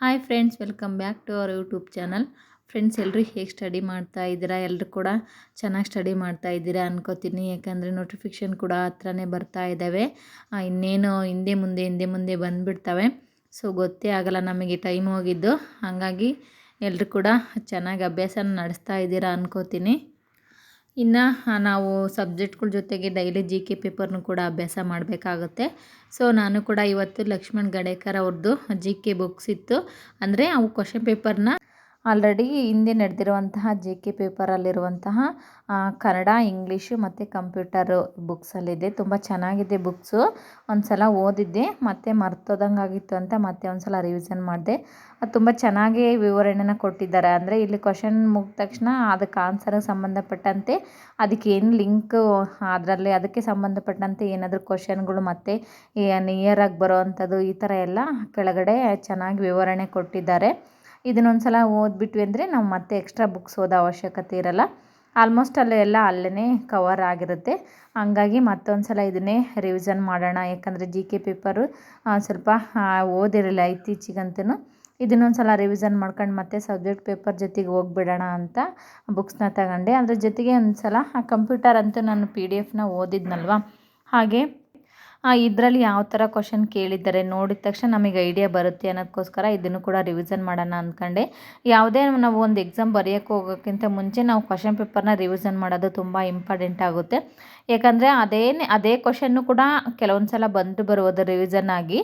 Hi friends, welcome back to our YouTube channel. Friends, ಎಲ್ಲರೂ ಹೇಗೆ study ಮಾಡ್ತಾ ಇದ್ದೀರಾ? ಎಲ್ಲರೂ ಕೂಡ ಚೆನ್ನಾಗಿ ಸ್ಟಡಿ ಮಾಡ್ತಾ ಇದ್ದೀರಾ ಅನ್ಕೋತೀನಿ. ಯಾಕಂದರೆ ನೋಟಿಫಿಕೇಷನ್ ಕೂಡ ಹತ್ರನೇ ಬರ್ತಾ ಇದ್ದಾವೆ. ಇನ್ನೇನು ಹಿಂದೆ ಮುಂದೆ ಬಂದುಬಿಡ್ತವೆ. ಸೊ ಗೊತ್ತೇ ಆಗಲ್ಲ ನಮಗೆ ಟೈಮ್ ಹೋಗಿದ್ದು. ಹಾಗಾಗಿ ಎಲ್ಲರೂ ಕೂಡ ಚೆನ್ನಾಗಿ ಅಭ್ಯಾಸನ ನಡೆಸ್ತಾ ಇದ್ದೀರಾ ಅನ್ಕೋತೀನಿ. ಇನ್ನು ನಾವು ಸಬ್ಜೆಕ್ಟ್ಗಳ ಜೊತೆಗೆ ಡೈಲಿ ಜಿ ಕೆ ಪೇಪರ್ನು ಕೂಡ ಅಭ್ಯಾಸ ಮಾಡಬೇಕಾಗುತ್ತೆ. ಸೊ ನಾನು ಕೂಡ ಇವತ್ತು ಲಕ್ಷ್ಮಣ್ ಗಡೇಕರ್ ಅವ್ರದ್ದು ಜಿ ಕೆ ಬುಕ್ಸ್ ಇತ್ತು. ಅಂದರೆ ಅವು ಕ್ವಶನ್ ಪೇಪರ್ನ ಆಲ್ರೆಡಿ ಹಿಂದೆ ನಡೆದಿರುವಂತಹ ಜಿ ಕೆ ಪೇಪರಲ್ಲಿರುವಂತಹ ಕನ್ನಡ, ಇಂಗ್ಲೀಷು ಮತ್ತು ಕಂಪ್ಯೂಟರು ಬುಕ್ಸಲ್ಲಿದೆ. ತುಂಬ ಚೆನ್ನಾಗಿದೆ ಬುಕ್ಸು. ಒಂದು ಸಲ ಓದಿದ್ದೆ, ಮತ್ತು ಮರ್ತೋದಂಗಾಗಿತ್ತು ಅಂತ ಮತ್ತೆ ಒಂದು ಸಲ ರಿವಿಷನ್ ಮಾಡಿದೆ. ಅದು ತುಂಬ ಚೆನ್ನಾಗಿ ವಿವರಣೆನ ಕೊಟ್ಟಿದ್ದಾರೆ. ಅಂದರೆ ಇಲ್ಲಿ ಕ್ವಶನ್ ಮುಗಿದ ತಕ್ಷಣ ಅದಕ್ಕೆ ಆನ್ಸರ್ಗೆ ಸಂಬಂಧಪಟ್ಟಂತೆ ಅದಕ್ಕೇನು ಲಿಂಕು, ಅದರಲ್ಲಿ ಅದಕ್ಕೆ ಸಂಬಂಧಪಟ್ಟಂತೆ ಏನಾದರೂ ಕ್ವಶನ್ಗಳು ಮತ್ತು ನಿಯರಾಗಿ ಬರೋವಂಥದ್ದು ಈ ಥರ ಎಲ್ಲ ಕೆಳಗಡೆ ಚೆನ್ನಾಗಿ ವಿವರಣೆ ಕೊಟ್ಟಿದ್ದಾರೆ. ಇದನ್ನೊಂದು ಸಲ ಓದ್ಬಿಟ್ವಿ ಅಂದರೆ ನಾವು ಮತ್ತೆ ಎಕ್ಸ್ಟ್ರಾ ಬುಕ್ಸ್ ಓದೋ ಅವಶ್ಯಕತೆ ಇರಲ್ಲ. ಆಲ್ಮೋಸ್ಟ್ ಅಲ್ಲೇ ಕವರ್ ಆಗಿರುತ್ತೆ. ಹಂಗಾಗಿ ಮತ್ತೊಂದು ಸಲ ಇದನ್ನೇ ರಿವಿಷನ್ ಮಾಡೋಣ. ಯಾಕಂದರೆ ಜಿ ಕೆ ಪೇಪರು ಸ್ವಲ್ಪ ಓದಿರಲಿಲ್ಲ ಇತ್ತೀಚಿಗಂತೂ. ಇದನ್ನೊಂದು ಸಲ ರಿವಿಷನ್ ಮಾಡ್ಕೊಂಡು ಮತ್ತೆ ಸಬ್ಜೆಕ್ಟ್ ಪೇಪರ್ ಜೊತೆಗೆ ಹೋಗ್ಬಿಡೋಣ ಅಂತ ಬುಕ್ಸ್ನ ತಗೊಂಡೆ. ಅದ್ರ ಜೊತೆಗೆ ಒಂದು ಸಲ ಕಂಪ್ಯೂಟರ್ ಅಂತೂ ನಾನು PDF ಓದಿದ್ನಲ್ವ, ಹಾಗೆ ಇದರಲ್ಲಿ ಯಾವ ಥರ ಕ್ವಶನ್ ಕೇಳಿದ್ದಾರೆ ನೋಡಿದ ತಕ್ಷಣ ನಮಗೆ ಐಡಿಯಾ ಬರುತ್ತೆ ಅನ್ನೋದಕ್ಕೋಸ್ಕರ ಇದನ್ನು ಕೂಡ ರಿವಿಷನ್ ಮಾಡೋಣ ಅಂದ್ಕೊಂಡೆ. ಯಾವುದೇ ನಾವು ಒಂದು ಎಕ್ಸಾಮ್ ಬರೆಯೋಕ್ಕೆ ಹೋಗೋಕ್ಕಿಂತ ಮುಂಚೆ ನಾವು ಕ್ವಶನ್ ಪೇಪರ್ನ ರಿವಿಷನ್ ಮಾಡೋದು ತುಂಬ ಇಂಪಾರ್ಟೆಂಟ್ ಆಗುತ್ತೆ. ಯಾಕಂದರೆ ಅದೇ ಕ್ವಶನ್ನು ಕೂಡ ಕೆಲವೊಂದು ಸಲ ಬರುವುದು ರಿವಿಷನ್ ಆಗಿ,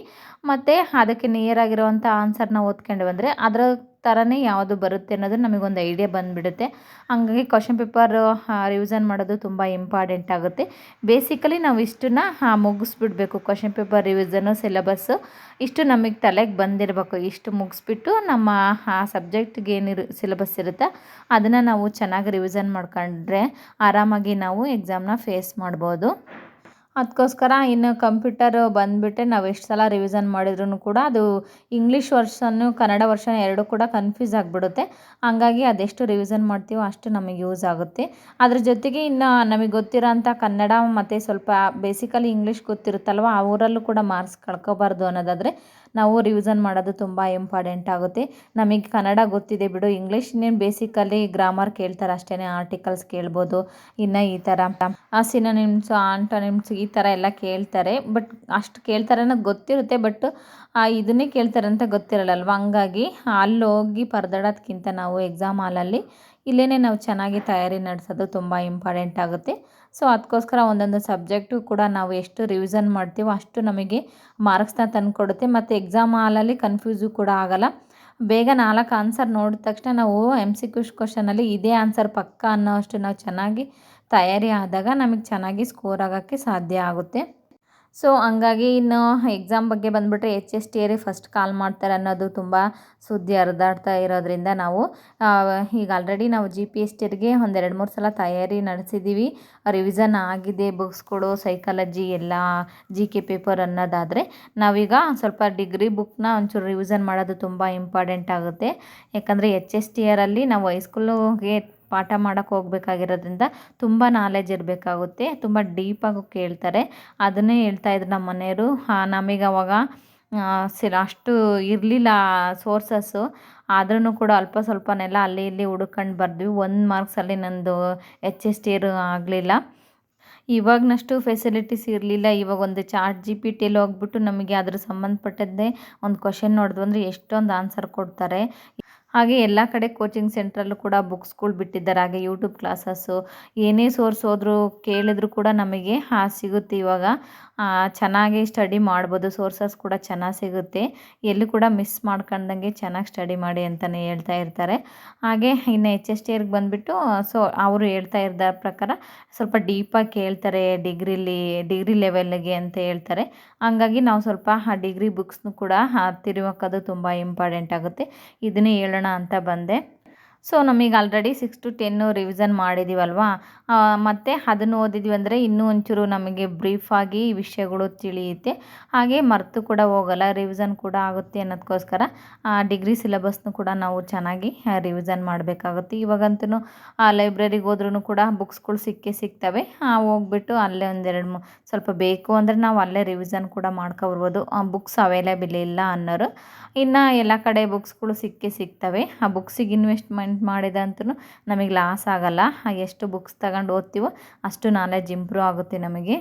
ಮತ್ತು ಅದಕ್ಕೆ ನಿಯರ್ ಆಗಿರುವಂಥ ಆನ್ಸರ್ನ ಓದ್ಕೊಂಡು ಬಂದರೆ ಅದರ ಥರನೇ ಯಾವುದು ಬರುತ್ತೆ ಅನ್ನೋದು ನಮಗೊಂದು ಐಡಿಯಾ ಬಂದುಬಿಡುತ್ತೆ. ಹಂಗಾಗಿ ಕ್ವಶನ್ ಪೇಪರ್ ರಿವಿಷನ್ ಮಾಡೋದು ತುಂಬ ಇಂಪಾರ್ಟೆಂಟ್ ಆಗುತ್ತೆ. ಬೇಸಿಕಲಿ ನಾವು ಇಷ್ಟನ್ನ ಮುಗಿಸ್ಬಿಡ್ಬೇಕು. ಕ್ವಶನ್ ಪೇಪರ್ ರಿವಿಷನು, ಸಿಲೆಬಸ್ಸು ಇಷ್ಟು ನಮಗೆ ತಲೆಗೆ ಬಂದಿರಬೇಕು. ಇಷ್ಟು ಮುಗಿಸ್ಬಿಟ್ಟು ನಮ್ಮ ಆ ಸಬ್ಜೆಕ್ಟ್ಗೆ ಸಿಲೆಬಸ್ ಇರುತ್ತೆ ಅದನ್ನು ನಾವು ಚೆನ್ನಾಗಿ ರಿವಿಷನ್ ಮಾಡ್ಕೊಂಡ್ರೆ ಆರಾಮಾಗಿ ನಾವು ಎಕ್ಸಾಮ್ನ ಫೇಸ್ ಮಾಡ್ಬೋದು. ಅದಕ್ಕೋಸ್ಕರ ಇನ್ನು ಕಂಪ್ಯೂಟರು ಬಂದುಬಿಟ್ರೆ ನಾವು ಎಷ್ಟು ಸಲ ರಿವಿಷನ್ ಮಾಡಿದ್ರೂ ಕೂಡ ಅದು ಇಂಗ್ಲೀಷ್ ವರ್ಷನ್ನು ಕನ್ನಡ ವರ್ಷನ್ ಎರಡೂ ಕೂಡ ಕನ್ಫ್ಯೂಸ್ ಆಗಿಬಿಡುತ್ತೆ. ಹಂಗಾಗಿ ಅದೆಷ್ಟು ರಿವಿಷನ್ ಮಾಡ್ತೀವೋ ಅಷ್ಟು ನಮಗೆ ಯೂಸ್ ಆಗುತ್ತೆ. ಅದ್ರ ಜೊತೆಗೆ ಇನ್ನು ನಮಗೆ ಗೊತ್ತಿರೋ ಅಂಥ ಕನ್ನಡ ಮತ್ತು ಸ್ವಲ್ಪ ಬೇಸಿಕಲಿ ಇಂಗ್ಲೀಷ್ ಗೊತ್ತಿರುತ್ತಲ್ವ, ಆ ಊರಲ್ಲೂ ಕೂಡ ಮಾರ್ಕ್ಸ್ ಕಳ್ಕೊಬಾರ್ದು ಅನ್ನೋದಾದರೆ ನಾವು ರಿವಿಷನ್ ಮಾಡೋದು ತುಂಬ ಇಂಪಾರ್ಟೆಂಟ್ ಆಗುತ್ತೆ. ನಮಗೆ ಕನ್ನಡ ಗೊತ್ತಿದೆ ಬಿಡು, ಇಂಗ್ಲೀಷ್ ಇನ್ನೇನು ಬೇಸಿಕಲಿ ಗ್ರಾಮರ್ ಕೇಳ್ತಾರೆ ಅಷ್ಟೇ, ಆರ್ಟಿಕಲ್ಸ್ ಕೇಳ್ಬೋದು, ಇನ್ನು ಈ ಥರ ಸಿನೋನಿಮ್ಸು, ಆಂಟೋನಿಮ್ಸು ಈ ಥರ ಎಲ್ಲ ಕೇಳ್ತಾರೆ. ಬಟ್ ಅಷ್ಟು ಕೇಳ್ತಾರೆ ಅನ್ನೋದು ಗೊತ್ತಿರುತ್ತೆ, ಬಟ್ ಇದನ್ನೇ ಕೇಳ್ತಾರೆ ಅಂತ ಗೊತ್ತಿರಲ್ಲಲ್ವ. ಹಂಗಾಗಿ ಅಲ್ಲೋಗಿ ಪರದಾಡೋದ್ಕಿಂತ ನಾವು ಎಕ್ಸಾಮ್ ಹಾಲಲ್ಲಿ ಇಲ್ಲೇ ನಾವು ಚೆನ್ನಾಗಿ ತಯಾರಿ ನಡೆಸೋದು ತುಂಬ ಇಂಪಾರ್ಟೆಂಟ್ ಆಗುತ್ತೆ. ಸೊ ಅದಕ್ಕೋಸ್ಕರ ಒಂದೊಂದು ಸಬ್ಜೆಕ್ಟು ಕೂಡ ನಾವು ಎಷ್ಟು ರಿವಿಷನ್ ಮಾಡ್ತೀವೋ ಅಷ್ಟು ನಮಗೆ ಮಾರ್ಕ್ಸ್ನ ತಂದುಕೊಡುತ್ತೆ. ಮತ್ತು ಎಕ್ಸಾಮ್ ಹಾಲಲ್ಲಿ ಕನ್ಫ್ಯೂಸು ಕೂಡ ಆಗೋಲ್ಲ. ಬೇಗ 4 ಆನ್ಸರ್ ನೋಡಿದ ತಕ್ಷಣ ನಾವು MCQ ಕ್ವಶನಲ್ಲಿ ಇದೇ ಆನ್ಸರ್ ಪಕ್ಕ ಅನ್ನೋ ಅಷ್ಟು ನಾವು ಚೆನ್ನಾಗಿ ತಯಾರಿ ಆದಾಗ ನಮಗೆ ಚೆನ್ನಾಗಿ ಸ್ಕೋರ್ ಆಗೋಕ್ಕೆ ಸಾಧ್ಯ ಆಗುತ್ತೆ. ಸೊ ಹಂಗಾಗಿ ಇನ್ನು ಎಕ್ಸಾಮ್ ಬಗ್ಗೆ ಬಂದುಬಿಟ್ರೆ HSTR ಫಸ್ಟ್ ಕಾಲ್ ಮಾಡ್ತಾರೆ ಅನ್ನೋದು ತುಂಬ ಸುದ್ದಿ ಹರಿದಾಡ್ತಾ ಇರೋದ್ರಿಂದ ನಾವು ಈಗ ಆಲ್ರೆಡಿ ನಾವು GPSTಗೆ ಒಂದು 2-3 ಸಲ ತಯಾರಿ ನಡೆಸಿದ್ದೀವಿ. ರಿವಿಷನ್ ಆಗಿದೆ ಬುಕ್ಸ್ಗಳು, ಸೈಕಾಲಜಿ ಎಲ್ಲ ಜಿ ಕೆ ಪೇಪರ್ ಅನ್ನೋದಾದರೆ, ನಾವೀಗ ಸ್ವಲ್ಪ ಡಿಗ್ರಿ ಬುಕ್ನ ಒಂಚೂರು ರಿವಿಷನ್ ಮಾಡೋದು ತುಂಬ ಇಂಪಾರ್ಟೆಂಟ್ ಆಗುತ್ತೆ. ಯಾಕಂದರೆ HSTRಲ್ಲಿ ನಾವು ಹೈಸ್ಕೂಲಿಗೆ ಪಾಠ ಮಾಡೋಕ್ಕೆ ಹೋಗ್ಬೇಕಾಗಿರೋದ್ರಿಂದ ತುಂಬ ನಾಲೆಜ್ ಇರಬೇಕಾಗುತ್ತೆ. ತುಂಬ ಡೀಪಾಗಿ ಕೇಳ್ತಾರೆ. ಅದನ್ನೇ ಹೇಳ್ತಾಯಿದ್ರು ನಮ್ಮ ಮನೆಯವರು. ನಮಗೆ ಅವಾಗ ಅಷ್ಟು ಇರಲಿಲ್ಲ ಸೋರ್ಸಸ್ಸು, ಆದ್ರೂ ಕೂಡ ಅಲ್ಪ ಸ್ವಲ್ಪನೆಲ್ಲ ಅಲ್ಲಿ ಇಲ್ಲಿ ಹುಡುಕೊಂಡು ಬರ್ದ್ವಿ. 1 ಮಾರ್ಕ್ಸಲ್ಲಿ ನಂದು HSTR ಆಗಲಿಲ್ಲ. ಇವಾಗನಷ್ಟು ಫೆಸಿಲಿಟೀಸ್ ಇರಲಿಲ್ಲ. ಇವಾಗ ಒಂದು ChatGPTಯಲ್ಲಿ ಹೋಗ್ಬಿಟ್ಟು ನಮಗೆ ಅದ್ರ ಸಂಬಂಧಪಟ್ಟದ್ದೇ ಒಂದು ಕ್ವಶನ್ ನೋಡಿದ್ವು ಅಂದರೆ ಎಷ್ಟೊಂದು ಆನ್ಸರ್ ಕೊಡ್ತಾರೆ. ಹಾಗೆ ಎಲ್ಲ ಕಡೆ ಕೋಚಿಂಗ್ ಸೆಂಟ್ರಲ್ಲೂ ಕೂಡ ಬುಕ್ಸ್ಗಳು ಬಿಟ್ಟಿದ್ದಾರೆ. ಹಾಗೆ ಯೂಟ್ಯೂಬ್ ಕ್ಲಾಸಸ್ಸು, ಏನೇ ಸೋರ್ಸ್ ಹೋದರೂ ಕೇಳಿದ್ರು ಕೂಡ ನಮಗೆ ಸಿಗುತ್ತೆ. ಇವಾಗ ಚೆನ್ನಾಗಿ ಸ್ಟಡಿ ಮಾಡ್ಬೋದು, ಸೋರ್ಸಸ್ ಕೂಡ ಚೆನ್ನಾಗಿ ಸಿಗುತ್ತೆ. ಎಲ್ಲೂ ಕೂಡ ಮಿಸ್ ಮಾಡ್ಕೊಂಡಂಗೆ ಚೆನ್ನಾಗಿ ಸ್ಟಡಿ ಮಾಡಿ ಅಂತಲೇ ಹೇಳ್ತಾ ಇರ್ತಾರೆ. ಹಾಗೆ ಇನ್ನು HSTRಗೆ ಬಂದುಬಿಟ್ಟು ಸೊ ಅವರು ಹೇಳ್ತಾ ಇದ್ದ ಪ್ರಕಾರ ಸ್ವಲ್ಪ ಡೀಪಾಗಿ ಕೇಳ್ತಾರೆ, ಡಿಗ್ರಿ ಲೆವೆಲ್ಗೆ ಅಂತ ಹೇಳ್ತಾರೆ. ಹಂಗಾಗಿ ನಾವು ಸ್ವಲ್ಪ ಆ ಡಿಗ್ರಿ ಬುಕ್ಸ್ನು ಕೂಡ ತಿರುವಾಕೋದು ತುಂಬ ಇಂಪಾರ್ಟೆಂಟ್ ಆಗುತ್ತೆ. ಇದನ್ನೇ ಹೇಳೋಣ ಅಂತ ಬಂದೆ. ಸೊ ನಮಗೆ ಆಲ್ರೆಡಿ 6 to 10 ರಿವಿಷನ್ ಮಾಡಿದ್ದೀವಲ್ವಾ, ಮತ್ತು ಅದನ್ನು ಓದಿದ್ವಿ ಅಂದರೆ ಇನ್ನೂ ಒಂಚೂರು ನಮಗೆ ಬ್ರೀಫಾಗಿ ಈ ವಿಷಯಗಳು ತಿಳಿಯುತ್ತೆ, ಹಾಗೆ ಮರೆತು ಕೂಡ ಹೋಗಲ್ಲ, ರಿವಿಷನ್ ಕೂಡ ಆಗುತ್ತೆ ಅನ್ನೋದಕ್ಕೋಸ್ಕರ ಡಿಗ್ರಿ ಸಿಲೆಬಸ್ನು ಕೂಡ ನಾವು ಚೆನ್ನಾಗಿ ರಿವಿಷನ್ ಮಾಡಬೇಕಾಗುತ್ತೆ. ಇವಾಗಂತೂ ಲೈಬ್ರರಿಗೆ ಹೋದ್ರೂ ಕೂಡ ಬುಕ್ಸ್ಗಳು ಸಿಗ್ತವೆ, ಹೋಗ್ಬಿಟ್ಟು ಅಲ್ಲೇ ಒಂದೆರಡು ಸ್ವಲ್ಪ ಬೇಕು ಅಂದರೆ ನಾವು ಅಲ್ಲೇ ರಿವಿಷನ್ ಕೂಡ ಮಾಡ್ಕೊಬರ್ಬೋದು. ಬುಕ್ಸ್ ಅವೈಲೇಬಲ್ ಇಲ್ಲ ಅನ್ನೋರು, ಇನ್ನು ಎಲ್ಲ ಕಡೆ ಬುಕ್ಸ್ಗಳು ಸಿಗ್ತವೆ. ಆ ಬುಕ್ಸಿಗೆ ಇನ್ವೆಸ್ಟ್ಮೆಂಟ್ ಮಾಡಿದಂತೂ ನಮಗೆ ಲಾಸ್ ಆಗೋಲ್ಲ, ಎಷ್ಟು ಬುಕ್ಸ್ ತಗೊಂಡು ಓದ್ತೀವೋ ಅಷ್ಟು ನಾಲೆಜ್ ಇಂಪ್ರೂವ್ ಆಗುತ್ತೆ ನಮಗೆ.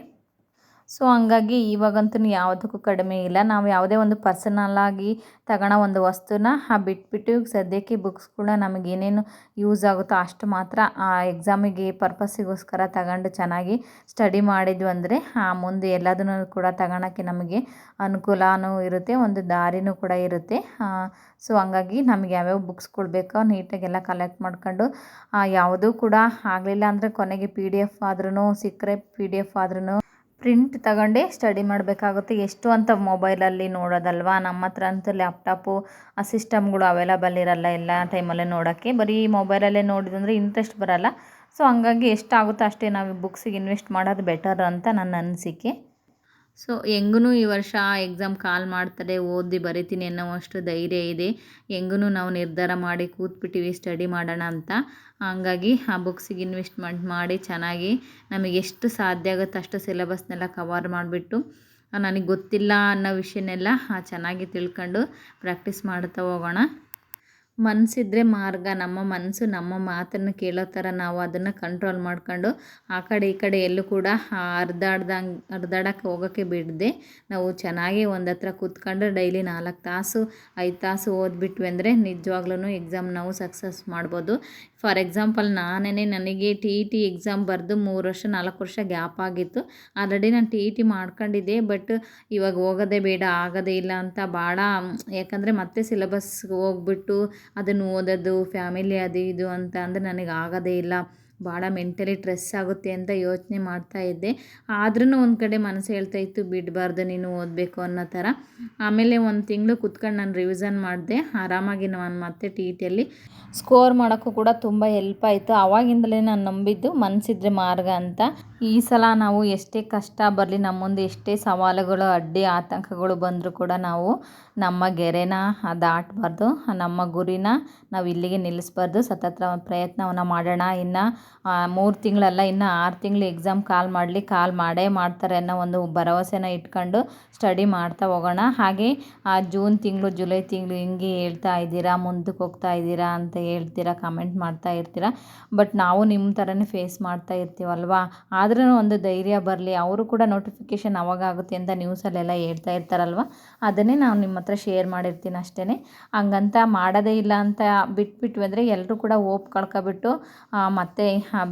ಸೊ ಹಂಗಾಗಿ ಇವಾಗಂತೂ ಯಾವುದಕ್ಕೂ ಕಡಿಮೆ ಇಲ್ಲ. ನಾವು ಯಾವುದೇ ಒಂದು ಪರ್ಸನಲ್ಲಾಗಿ ತಗೊಳ್ಳೋ ಒಂದು ವಸ್ತುನ ಬಿಟ್ಬಿಟ್ಟು ಸದ್ಯಕ್ಕೆ ಬುಕ್ಸ್ಗಳನ್ನ ನಮಗೇನೇನು ಯೂಸ್ ಆಗುತ್ತೋ ಅಷ್ಟು ಮಾತ್ರ ಆ ಎಕ್ಸಾಮಿಗೆ ಪರ್ಪಸ್ಸಿಗೋಸ್ಕರ ತಗೊಂಡು ಚೆನ್ನಾಗಿ ಸ್ಟಡಿ ಮಾಡಿದ್ವಿ ಅಂದರೆ ಮುಂದೆ ಎಲ್ಲದನ್ನು ಕೂಡ ತಗೊಳಕ್ಕೆ ನಮಗೆ ಅನುಕೂಲನೂ ಇರುತ್ತೆ, ಒಂದು ದಾರಿನೂ ಕೂಡ ಇರುತ್ತೆ. ಸೊ ಹಂಗಾಗಿ ನಮಗೆ ಯಾವ್ಯಾವ ಬುಕ್ಸ್ಗಳು ಬೇಕೋ ನೀಟಾಗೆಲ್ಲ ಕಲೆಕ್ಟ್ ಮಾಡ್ಕೊಂಡು, ಯಾವುದೂ ಕೂಡ ಆಗಲಿಲ್ಲ ಅಂದರೆ ಕೊನೆಗೆ PDF ಆದ್ರೂ ಸಿಕ್ಕರೆ PDF ಆದ್ರೂ ಪ್ರಿಂಟ್ ತಗೊಂಡೇ ಸ್ಟಡಿ ಮಾಡಬೇಕಾಗುತ್ತೆ. ಎಷ್ಟು ಅಂತ ಮೊಬೈಲಲ್ಲಿ ನೋಡೋದಲ್ವಾ, ನಮ್ಮ ಹತ್ರ ಅಂತೂ ಲ್ಯಾಪ್ಟಾಪು ಸಿಸ್ಟಮ್ಗಳು ಅವೈಲಬಲ್ ಇರಲ್ಲ ಎಲ್ಲ ಟೈಮಲ್ಲೇ ನೋಡೋಕ್ಕೆ. ಬರೀ ಮೊಬೈಲಲ್ಲೇ ನೋಡಿದಂದರೆ ಇಂಟ್ರೆಸ್ಟ್ ಬರೋಲ್ಲ. ಸೊ ಹಂಗಾಗಿ ಎಷ್ಟಾಗುತ್ತೋ ಅಷ್ಟೇ ನಾವು ಬುಕ್ಸಿಗೆ ಇನ್ವೆಸ್ಟ್ ಮಾಡೋದು ಬೆಟರ್ ಅಂತ ನನ್ನ ಅನಿಸಿಕೆ. ಸೊ ಹೆಂಗೂ ಈ ವರ್ಷ ಎಕ್ಸಾಮ್ ಕಾಲ್ ಮಾಡ್ತಾರೆ, ಓದಿ ಬರಿತೀನಿ ಅನ್ನೋವಷ್ಟು ಧೈರ್ಯ ಇದೆ. ಹೆಂಗೂ ನಾವು ನಿರ್ಧಾರ ಮಾಡಿ ಕೂತ್ಬಿಟ್ಟಿವಿ ಸ್ಟಡಿ ಮಾಡೋಣ ಅಂತ. ಹಂಗಾಗಿ ಆ ಬುಕ್ಸಿಗೆ ಇನ್ವೆಸ್ಟ್ಮೆಂಟ್ ಮಾಡಿ ಚೆನ್ನಾಗಿ ನಮಗೆ ಎಷ್ಟು ಸಾಧ್ಯ ಆಗುತ್ತೆ ಅಷ್ಟು ಸಿಲೆಬಸ್ನೆಲ್ಲ ಕವರ್ ಮಾಡಿಬಿಟ್ಟು ನನಗೆ ಗೊತ್ತಿಲ್ಲ ಅನ್ನೋ ವಿಷಯನೆಲ್ಲ ಚೆನ್ನಾಗಿ ತಿಳ್ಕೊಂಡು ಪ್ರಾಕ್ಟೀಸ್ ಮಾಡ್ತಾ ಹೋಗೋಣ. ಮನಸ್ಸಿದ್ರೆ ಮಾರ್ಗ. ನಮ್ಮ ಮನಸ್ಸು ನಮ್ಮ ಮಾತನ್ನು ಕೇಳೋ ಥರ ನಾವು ಅದನ್ನು ಕಂಟ್ರೋಲ್ ಮಾಡ್ಕೊಂಡು ಆ ಕಡೆ ಈ ಕಡೆ ಎಲ್ಲೂ ಕೂಡ ಹರಿದಾಡಕ್ಕೆ ಹೋಗೋಕ್ಕೆ ಬಿಡದೆ ನಾವು ಚೆನ್ನಾಗಿ ಒಂದು ಹತ್ರ ಕೂತ್ಕೊಂಡು ಡೈಲಿ 4 ತಾಸು 5 ತಾಸು ಓದ್ಬಿಟ್ವಿ ಅಂದರೆ ನಿಜವಾಗ್ಲೂ ಎಕ್ಸಾಮ್ ನಾವು ಸಕ್ಸಸ್ ಮಾಡ್ಬೋದು. ಫಾರ್ ಎಕ್ಸಾಂಪಲ್ ನನಗೆ TET ಎಕ್ಸಾಮ್ ಬರೆದು 3 ವರ್ಷ 4 ವರ್ಷ ಗ್ಯಾಪ್ ಆಗಿತ್ತು. ಆಲ್ರೆಡಿ ನಾನು TET ಮಾಡ್ಕೊಂಡಿದ್ದೆ, ಬಟ್ ಇವಾಗ ಹೋಗೋದೇ ಬೇಡ, ಆಗೋದೇ ಇಲ್ಲ ಅಂತ ಭಾಳ, ಯಾಕಂದರೆ ಮತ್ತೆ ಸಿಲೆಬಸ್ಗೆ ಹೋಗ್ಬಿಟ್ಟು ಅದನ್ನು ಓದೋದು ಫ್ಯಾಮಿಲಿ ಅದು ಇದು ಅಂತ ಅಂದರೆ ನನಗೆ ಆಗೋದೇ ಇಲ್ಲ, ಭಾಳ ಮೆಂಟಲಿ ಸ್ಟ್ರೆಸ್ ಆಗುತ್ತೆ ಅಂತ ಯೋಚನೆ ಮಾಡ್ತಾಯಿದ್ದೆ. ಆದ್ರೂ ಒಂದು ಕಡೆ ಮನಸ್ಸು ಹೇಳ್ತಾಯಿತ್ತು ಬಿಡಬಾರ್ದು, ನೀನು ಓದಬೇಕು ಅನ್ನೋ ಥರ. ಆಮೇಲೆ 1 ತಿಂಗಳು ಕುತ್ಕೊಂಡು ನಾನು ರಿವಿಷನ್ ಮಾಡಿದೆ, ಆರಾಮಾಗಿ ನಾನು ಮತ್ತೆ TETಯಲ್ಲಿ ಸ್ಕೋರ್ ಮಾಡೋಕ್ಕೂ ಕೂಡ ತುಂಬ ಹೆಲ್ಪ್ ಆಯಿತು. ಆವಾಗಿಂದಲೇ ನಾನು ನಂಬಿದ್ದು ಮನಸ್ಸಿದ್ರೆ ಮಾರ್ಗ ಅಂತ. ಈ ಸಲ ನಾವು ಎಷ್ಟೇ ಕಷ್ಟ ಬರಲಿ, ನಮ್ಮ ಮುಂದೆ ಎಷ್ಟೇ ಸವಾಲುಗಳು ಅಡ್ಡಿ ಆತಂಕಗಳು ಬಂದರೂ ಕೂಡ ನಾವು ನಮ್ಮ ಗೆರೆನ ದಾಟಬಾರ್ದು, ನಮ್ಮ ಗುರಿನ ನಾವು ಇಲ್ಲಿಗೆ ನಿಲ್ಲಿಸಬಾರ್ದು, ಸತತ ಪ್ರಯತ್ನವನ್ನು ಮಾಡೋಣ. ಇನ್ನು 3 ತಿಂಗಳಲ್ಲ, ಇನ್ನು 6 ತಿಂಗಳು ಎಕ್ಸಾಮ್ ಕಾಲ್ ಮಾಡೇ ಮಾಡ್ತಾರೆ ಅನ್ನೋ ಒಂದು ಭರವಸೆನ ಇಟ್ಕೊಂಡು ಸ್ಟಡಿ ಮಾಡ್ತಾ ಹೋಗೋಣ. ಹಾಗೆ ಜೂನ್ ತಿಂಗಳು ಜುಲೈ ತಿಂಗಳು ಹಿಂಗೆ ಹೇಳ್ತಾ ಇದ್ದೀರಾ, ಮುಂದಕ್ಕೆ ಹೋಗ್ತಾ ಇದ್ದೀರಾ ಅಂತ ಹೇಳ್ತೀರಾ, ಕಮೆಂಟ್ ಮಾಡ್ತಾ ಇರ್ತೀರಾ. ಬಟ್ ನಾವು ನಿಮ್ಮ ಥರನೇ ಫೇಸ್ ಮಾಡ್ತಾ ಇರ್ತೀವಲ್ವಾ, ಆದ್ರೂ ಒಂದು ಧೈರ್ಯ ಬರಲಿ. ಅವರು ಕೂಡ ನೋಟಿಫಿಕೇಷನ್ ಅವಾಗ ಆಗುತ್ತೆ ಅಂತ ನ್ಯೂಸಲ್ಲೆಲ್ಲ ಹೇಳ್ತಾ ಇರ್ತಾರಲ್ವ, ಅದನ್ನೇ ನಾವು ನಿಮ್ಮ ಹತ್ರ ಶೇರ್ ಮಾಡಿರ್ತೀನಿ ಅಷ್ಟೇ. ಹಂಗಂತ ಮಾಡೋದೇ ಇಲ್ಲ ಅಂತ ಬಿಟ್ಬಿಟ್ವಿ ಅಂದರೆ ಎಲ್ಲರೂ ಕೂಡ ಹೋಪ್ ಕಳ್ಕೊಬಿಟ್ಟು ಮತ್ತೆ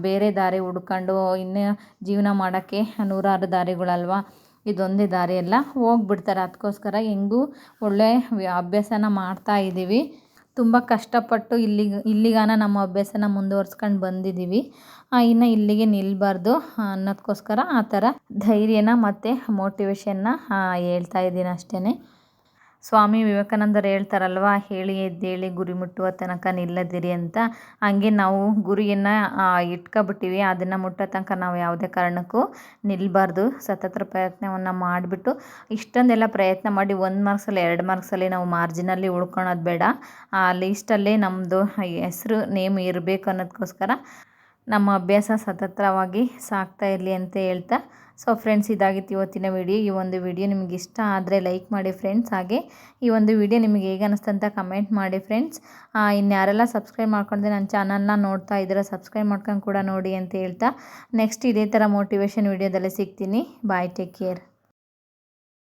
ಬೇರೆ ದಾರಿ ಹುಡ್ಕೊಂಡು ಇನ್ನು ಜೀವನ ಮಾಡೋಕ್ಕೆ 100 ದಾರಿಗಳಲ್ವ, ಇದೊಂದೇ ದಾರಿ ಎಲ್ಲ ಹೋಗ್ಬಿಡ್ತಾರೆ. ಅದಕ್ಕೋಸ್ಕರ ಹೆಂಗೂ ಒಳ್ಳೆ ಅಭ್ಯಾಸನ ಮಾಡ್ತಾ ಇದ್ದೀವಿ, ತುಂಬ ಕಷ್ಟಪಟ್ಟು ಇಲ್ಲಿಗಾನ ನಮ್ಮ ಅಭ್ಯಾಸನ ಮುಂದುವರ್ಸ್ಕೊಂಡು ಬಂದಿದ್ದೀವಿ. ಇನ್ನು ಇಲ್ಲಿಗೆ ನಿಲ್ಲಬಾರ್ದು ಅನ್ನೋದಕ್ಕೋಸ್ಕರ ಆ ಥರ ಧೈರ್ಯನ ಮತ್ತು ಮೋಟಿವೇಶನ್ನ ಹೇಳ್ತಾ ಇದ್ದೀನಿ ಅಷ್ಟೇ. ಸ್ವಾಮಿ ವಿವೇಕಾನಂದರು ಹೇಳ್ತಾರಲ್ವ, ಹೇಳಿ ಎದ್ದೇಳಿ ಗುರಿ ಮುಟ್ಟುವ ತನಕ ನಿಲ್ಲದಿರಿ ಅಂತ. ಹಂಗೆ ನಾವು ಗುರಿಯನ್ನು ಇಟ್ಕೊಬಿಟ್ಟಿವಿ, ಅದನ್ನು ಮುಟ್ಟೋ ತನಕ ನಾವು ಯಾವುದೇ ಕಾರಣಕ್ಕೂ ನಿಲ್ಲಬಾರ್ದು. ಸತತ ಪ್ರಯತ್ನವನ್ನು ಮಾಡಿಬಿಟ್ಟು ಇಷ್ಟೊಂದೆಲ್ಲ ಪ್ರಯತ್ನ ಮಾಡಿ 1 ಮಾರ್ಕ್ಸಲ್ಲಿ 2 ಮಾರ್ಕ್ಸಲ್ಲಿ ನಾವು ಮಾರ್ಜಿನಲ್ಲಿ ಉಳ್ಕೊಳೋದು ಬೇಡ. ಆ ಲೀಸ್ಟಲ್ಲೇ ನಮ್ಮದು ಹೆಸರು ನೇಮ್ ಇರಬೇಕು ಅನ್ನೋದಕ್ಕೋಸ್ಕರ ನಮ್ಮ ಅಭ್ಯಾಸ ಸತತವಾಗಿ ಸಾಗ್ತಾ ಇರಲಿ ಅಂತ ಹೇಳ್ತಾ. ಸೊ ಫ್ರೆಂಡ್ಸ್, ಇದಾಗಿತ್ತು ಇವತ್ತಿನ ವಿಡಿಯೋ. ಈ ಒಂದು ವಿಡಿಯೋ ನಿಮಗೆ ಇಷ್ಟ ಆದರೆ ಲೈಕ್ ಮಾಡಿ ಫ್ರೆಂಡ್ಸ್. ಹಾಗೆ ಈ ಒಂದು ವಿಡಿಯೋ ನಿಮಗೆ ಹೇಗೆ ಅನ್ನಿಸ್ತು ಅಂತ ಕಮೆಂಟ್ ಮಾಡಿ ಫ್ರೆಂಡ್ಸ್. ಇನ್ಯಾರೆಲ್ಲ ಸಬ್ಸ್ಕ್ರೈಬ್ ಮಾಡ್ಕೊಂಡ್ರೆ ನನ್ನ ಚಾನಲ್ನ ನೋಡ್ತಾ ಇದ್ದೀರಾ, ಸಬ್ಸ್ಕ್ರೈಬ್ ಮಾಡ್ಕೊಂಡು ಕೂಡ ನೋಡಿ ಅಂತ ಹೇಳ್ತಾ, ನೆಕ್ಸ್ಟ್ ಇದೇ ಥರ ಮೋಟಿವೇಶನ್ ವಿಡಿಯೋದಲ್ಲೇ ಸಿಗ್ತೀನಿ. ಬಾಯ್, ಟೇಕ್ ಕೇರ್.